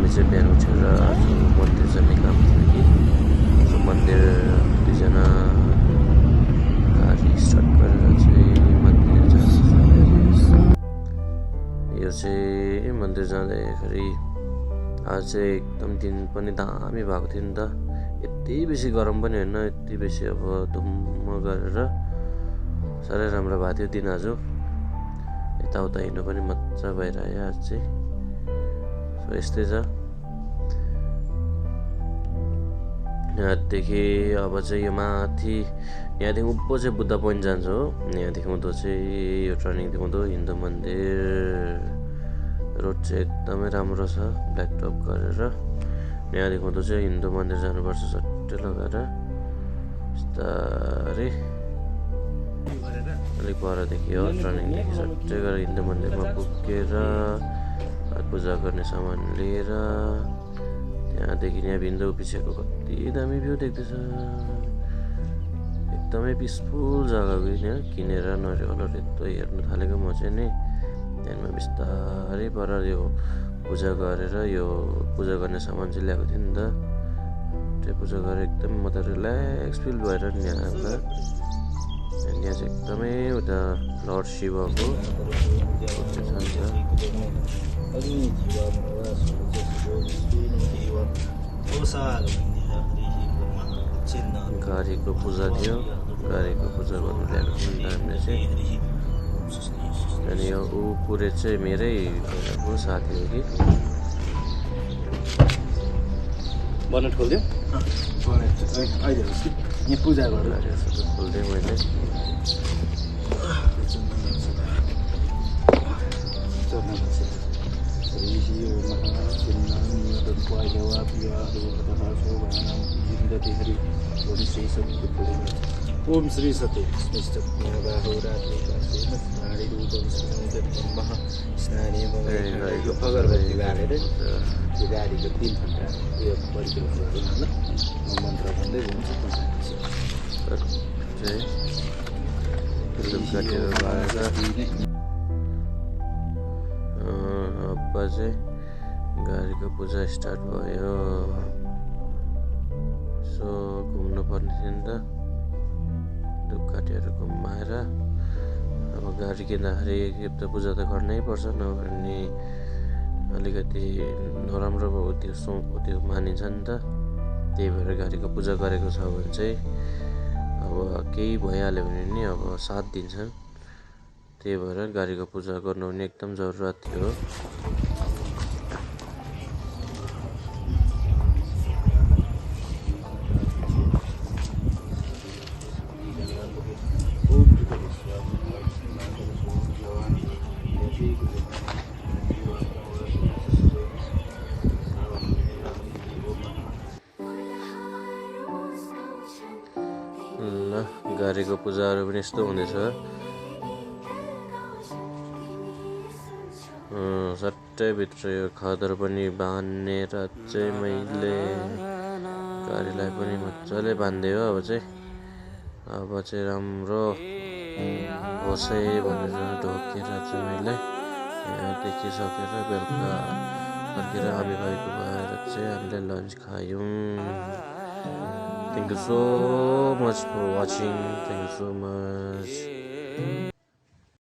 हामी चाहिँ बिहान उठेर मन्दिर जाने काम थियो कि मन्दिर दुईजना गाडी स्टार्ट गरेर चाहिँ मन्दिर जान्छ। यो चाहिँ मन्दिर जाँदाखेरि आज चाहिँ एकदम दिन पनि दामी भएको थियो नि त। यति बेसी गरम पनि होइन, यति बेसी अब धुम्म गरेर साह्रै राम्रो भएको थियो दिन आज। यताउता हिँड्नु पनि मजा भइरह्यो आज चाहिँ। सो यस्तै छ। यहाँदेखि अब चाहिँ यो माथि यहाँदेखि उँभो चाहिँ बुद्ध पोइन्ट जान्छ हो। यहाँदेखि उँधो चाहिँ यो टर्निङदेखि उँधो हिन्दू मन्दिर रोड चाहिँ एकदमै राम्रो छ ब्ल्याक टप गरेर। यहाँदेखि उँधो चाहिँ हिन्दू मन्दिर जानुपर्छ सट्टै लगाएर बिस्तारै अलिक परदेखि हो टर्निङदेखि सट्टै गरेर हिन्दू मन्दिरमा पुगेर पूजा गर्ने सामान लिएर त्यहाँदेखि यहाँ भिन्दो पछिको कति दामी भ्यू देख्दैछ। एकदमै पिसफुल जग्गा गयो किनेर नरिवलहरू यस्तो हेर्नु थालेको म चाहिँ नि। त्यहाँदेखि बिस्तारै पर यो पूजा गरेर यो पूजा गर्ने सामान चाहिँ ल्याएको थिएँ नि त। त्यो पूजा गरेर एकदम म त रिल्याक्स फिल भएर नि यहाँ आउँदा। यहाँ चाहिँ एकदमै उता लर्ड शिवको गाडीको पूजा थियो। गाडीको पूजा गर्नु ल्याएको थियो नि त हामीले चाहिँ। अनि यो ऊ पुरै चाहिँ मेरै पहिलाको साथी हो कि। बनेट खोलिदियो अहिले होस् कि यहाँ पूजा गरेर खोलिदिएँ मैले। ओम श्री सत्य अगरबत्ती बालेर त्यो गाडीको 3 घन्टा उयो परिक्रमा गर्नु मन्त्र भन्दै हुन्छ। अब चाहिँ गाडीको पूजा स्टार्ट भयो। सो घुम्नु पर्ने थियो नि त धुपकाठीहरू घुमाएर। अब गाडी किन्दाखेरि एक त पूजा त गर्नै पर्छ, नगर्ने अलिकति नराम्रो त्यो मानिन्छ नि त। त्यही भएर गाडीको पूजा गरेको छ भने चाहिँ अब केही भइहाल्यो भने नि अब साथ दिन्छन्। त्यही भएर गाडीको पूजा गर्नु पनि एकदम जरुरत थियो। ल गाडीको पूजाहरू पनि यस्तो हुँदैछ। सट्टै भित्र यो खदर पनि बाँधेर चाहिँ मैले गाडीलाई पनि मजाले बाँधिदियो। अब चाहिँ राम्रो होसै भनेर ढोकेर चाहिँ मैले यहाँदेखि सकेर बेलुका फर्केर हामी भाइको भएर चाहिँ हामीले लन्च खायौँ। Thank you so much for watching. Thank you so much.